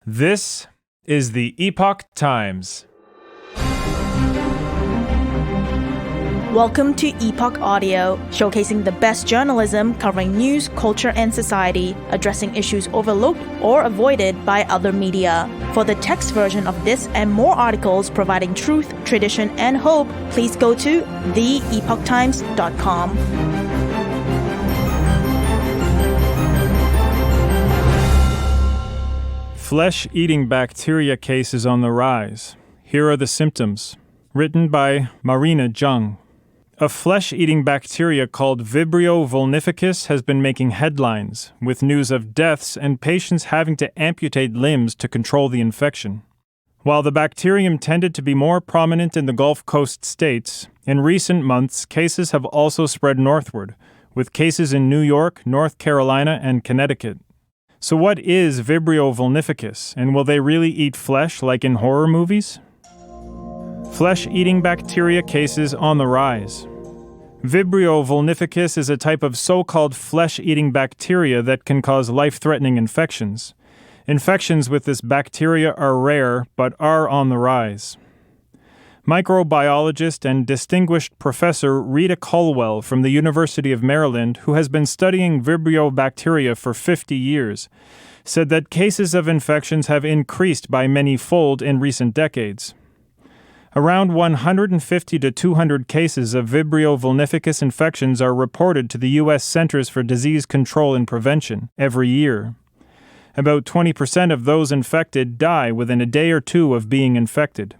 This is the Epoch Times. Welcome to Epoch Audio, showcasing the best journalism covering news, culture, and society, addressing issues overlooked or avoided by other media. For the text version of this and more articles providing truth, tradition, and hope, please go to theepochtimes.com. Flesh-eating bacteria cases on the rise. Here are the symptoms. Written by Marina Jung. A flesh-eating bacteria called Vibrio vulnificus has been making headlines, with news of deaths and patients having to amputate limbs to control the infection. While the bacterium tended to be more prominent in the Gulf Coast states, in recent months cases have also spread northward, with cases in New York, North Carolina, and Connecticut. So what is Vibrio vulnificus, and will they really eat flesh like in horror movies? Flesh-eating bacteria cases on the rise. Vibrio vulnificus is a type of so-called flesh-eating bacteria that can cause life-threatening infections. Infections with this bacteria are rare, but are on the rise. Microbiologist and distinguished professor Rita Colwell from the University of Maryland, who has been studying Vibrio bacteria for 50 years, said that cases of infections have increased by many-fold in recent decades. Around 150 to 200 cases of Vibrio vulnificus infections are reported to the U.S. Centers for Disease Control and Prevention every year. About 20% of those infected die within a day or two of being infected.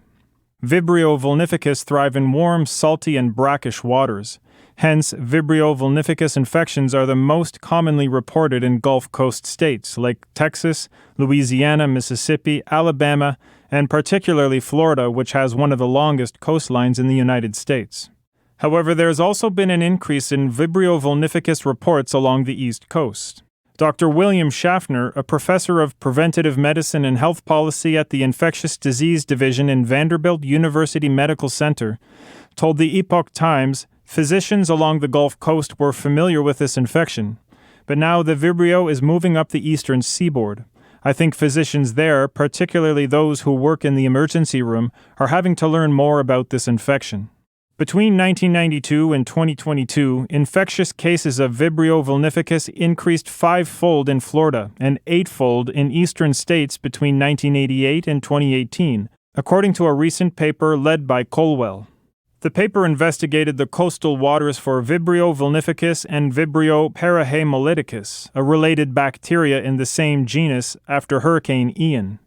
Vibrio vulnificus thrive in warm, salty, and brackish waters. Hence, Vibrio vulnificus infections are the most commonly reported in Gulf Coast states like Texas, Louisiana, Mississippi, Alabama, and particularly Florida, which has one of the longest coastlines in the United States. However, there has also been an increase in Vibrio vulnificus reports along the East Coast. Dr. William Schaffner, a professor of preventative medicine and health policy at the Infectious Disease Division in Vanderbilt University Medical Center, told the Epoch Times physicians along the Gulf Coast were familiar with this infection, but now the Vibrio is moving up the eastern seaboard. I think physicians there, particularly those who work in the emergency room, are having to learn more about this infection. Between 1992 and 2022, infectious cases of Vibrio vulnificus increased 5-fold in Florida and 8-fold in eastern states between 1988 and 2018, according to a recent paper led by Colwell. The paper investigated the coastal waters for Vibrio vulnificus and Vibrio parahemolyticus, a related bacteria in the same genus after Hurricane Ian.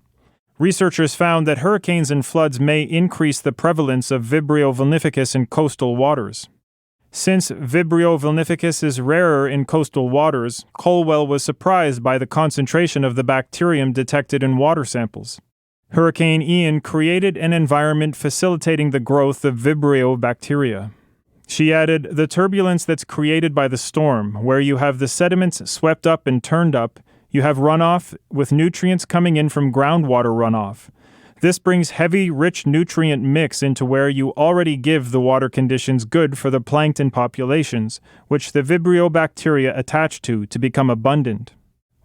Researchers found that hurricanes and floods may increase the prevalence of Vibrio vulnificus in coastal waters. Since Vibrio vulnificus is rarer in coastal waters, Colwell was surprised by the concentration of the bacterium detected in water samples. Hurricane Ian created an environment facilitating the growth of Vibrio bacteria. She added, the turbulence that's created by the storm, where you have the sediments swept up and turned up, you have runoff with nutrients coming in from groundwater runoff. This brings heavy, rich nutrient mix into where you already give the water conditions good for the plankton populations, which the Vibrio bacteria attach to become abundant.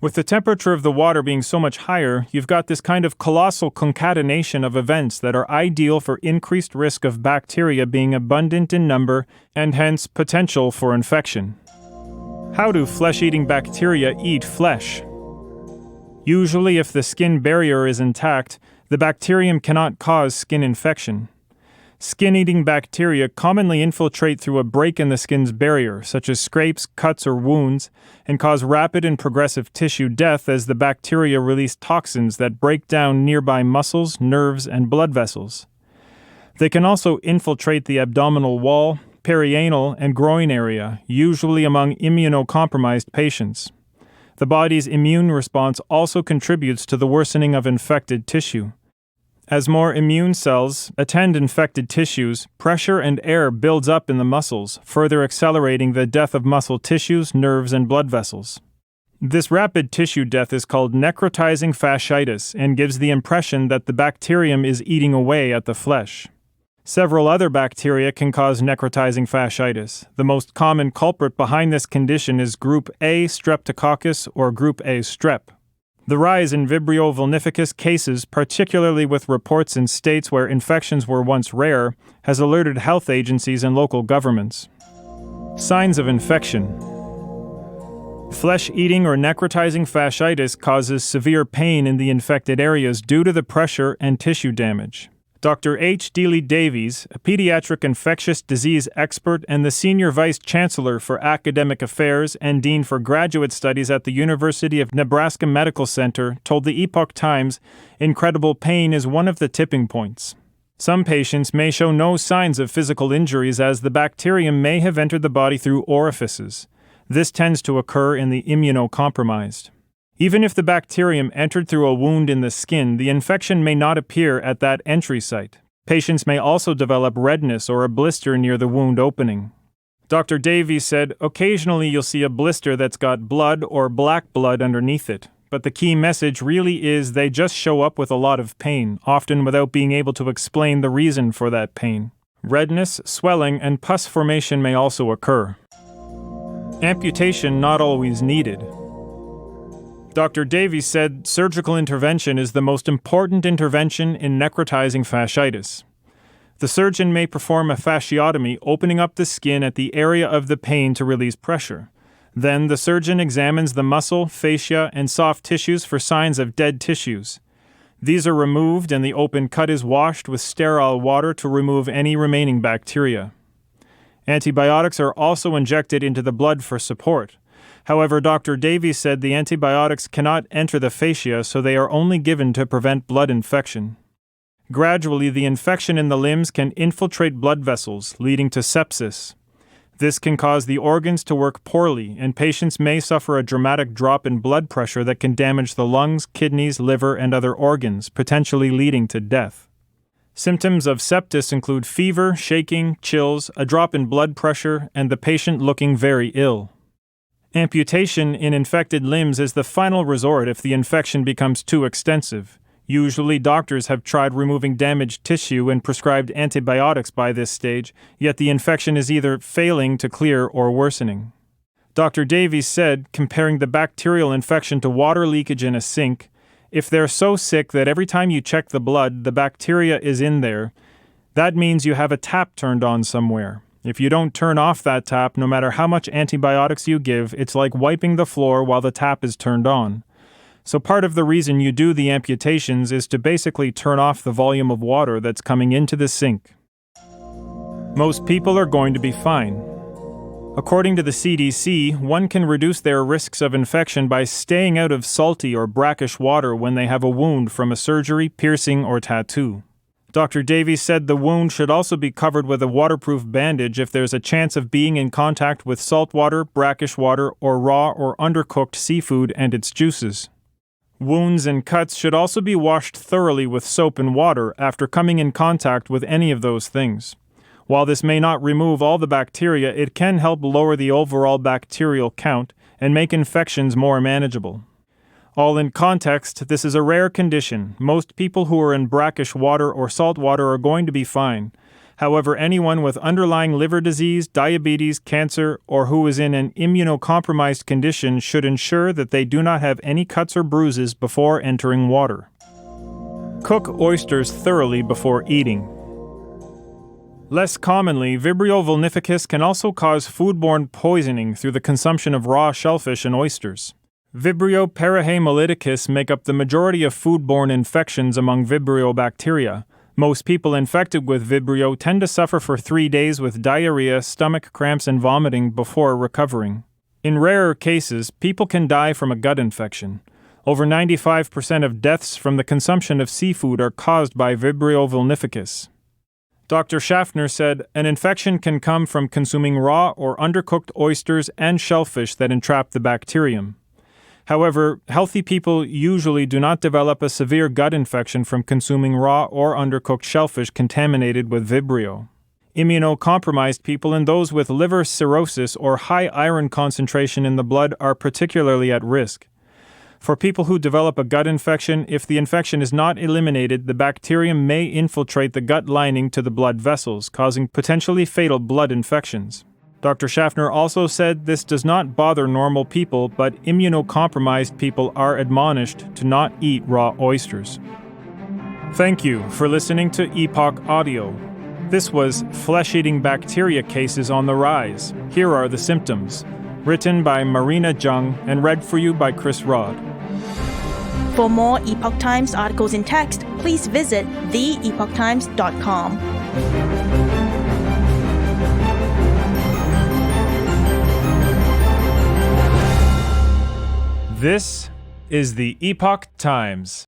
With the temperature of the water being so much higher, you've got this kind of colossal concatenation of events that are ideal for increased risk of bacteria being abundant in number and hence potential for infection. How do flesh-eating bacteria eat flesh? Usually, if the skin barrier is intact, the bacterium cannot cause skin infection. Skin-eating bacteria commonly infiltrate through a break in the skin's barrier, such as scrapes, cuts, or wounds, and cause rapid and progressive tissue death as the bacteria release toxins that break down nearby muscles, nerves, and blood vessels. They can also infiltrate the abdominal wall, perianal, and groin area, usually among immunocompromised patients. The body's immune response also contributes to the worsening of infected tissue. As more immune cells attend infected tissues, pressure and air builds up in the muscles, further accelerating the death of muscle tissues, nerves, and blood vessels. This rapid tissue death is called necrotizing fasciitis and gives the impression that the bacterium is eating away at the flesh. Several other bacteria can cause necrotizing fasciitis. The most common culprit behind this condition is Group A streptococcus or Group A strep. The rise in Vibrio vulnificus cases, particularly with reports in states where infections were once rare, has alerted health agencies and local governments. Signs of infection. Flesh-eating or necrotizing fasciitis causes severe pain in the infected areas due to the pressure and tissue damage. Dr. H. Dealey Davies, a pediatric infectious disease expert and the Senior Vice Chancellor for Academic Affairs and Dean for Graduate Studies at the University of Nebraska Medical Center, told the Epoch Times, incredible pain is one of the tipping points. Some patients may show no signs of physical injuries as the bacterium may have entered the body through orifices. This tends to occur in the immunocompromised. Even if the bacterium entered through a wound in the skin, the infection may not appear at that entry site. Patients may also develop redness or a blister near the wound opening. Dr. Davies said, occasionally you'll see a blister that's got blood or black blood underneath it, but the key message really is they just show up with a lot of pain, often without being able to explain the reason for that pain. Redness, swelling, and pus formation may also occur. Amputation not always needed. Dr. Davies said surgical intervention is the most important intervention in necrotizing fasciitis. The surgeon may perform a fasciotomy, opening up the skin at the area of the pain to release pressure. Then the surgeon examines the muscle, fascia, and soft tissues for signs of dead tissues. These are removed and the open cut is washed with sterile water to remove any remaining bacteria. Antibiotics are also injected into the blood for support. However, Dr. Davies said the antibiotics cannot enter the fascia, so they are only given to prevent blood infection. Gradually, the infection in the limbs can infiltrate blood vessels, leading to sepsis. This can cause the organs to work poorly, and patients may suffer a dramatic drop in blood pressure that can damage the lungs, kidneys, liver, and other organs, potentially leading to death. Symptoms of sepsis include fever, shaking, chills, a drop in blood pressure, and the patient looking very ill. Amputation in infected limbs is the final resort if the infection becomes too extensive. Usually, doctors have tried removing damaged tissue and prescribed antibiotics by this stage, yet the infection is either failing to clear or worsening. Dr. Davies said, comparing the bacterial infection to water leakage in a sink, if they're so sick that every time you check the blood, the bacteria is in there, that means you have a tap turned on somewhere. If you don't turn off that tap, no matter how much antibiotics you give, it's like wiping the floor while the tap is turned on. So part of the reason you do the amputations is to basically turn off the volume of water that's coming into the sink. Most people are going to be fine. According to the CDC, one can reduce their risks of infection by staying out of salty or brackish water when they have a wound from a surgery, piercing, or tattoo. Dr. Davies said the wound should also be covered with a waterproof bandage if there's a chance of being in contact with salt water, brackish water, or raw or undercooked seafood and its juices. Wounds and cuts should also be washed thoroughly with soap and water after coming in contact with any of those things. While this may not remove all the bacteria, it can help lower the overall bacterial count and make infections more manageable. All in context, this is a rare condition. Most people who are in brackish water or salt water are going to be fine. However, anyone with underlying liver disease, diabetes, cancer, or who is in an immunocompromised condition should ensure that they do not have any cuts or bruises before entering water. Cook oysters thoroughly before eating. Less commonly, Vibrio vulnificus can also cause foodborne poisoning through the consumption of raw shellfish and oysters. Vibrio parahemolyticus make up the majority of foodborne infections among Vibrio bacteria. Most people infected with Vibrio tend to suffer for 3 days with diarrhea, stomach cramps, and vomiting before recovering. In rarer cases, people can die from a gut infection. Over 95% of deaths from the consumption of seafood are caused by Vibrio vulnificus. Dr. Schaffner said, an infection can come from consuming raw or undercooked oysters and shellfish that entrap the bacterium. However, healthy people usually do not develop a severe gut infection from consuming raw or undercooked shellfish contaminated with Vibrio. Immunocompromised people and those with liver cirrhosis or high iron concentration in the blood are particularly at risk. For people who develop a gut infection, if the infection is not eliminated, the bacterium may infiltrate the gut lining to the blood vessels, causing potentially fatal blood infections. Dr. Schaffner also said this does not bother normal people, but immunocompromised people are admonished to not eat raw oysters. Thank you for listening to Epoch Audio. This was Flesh-Eating Bacteria Cases on the Rise. Here are the symptoms. Written by Marina Jung and read for you by Chris Rod. For more Epoch Times articles in text, please visit theepochtimes.com. This is the Epoch Times.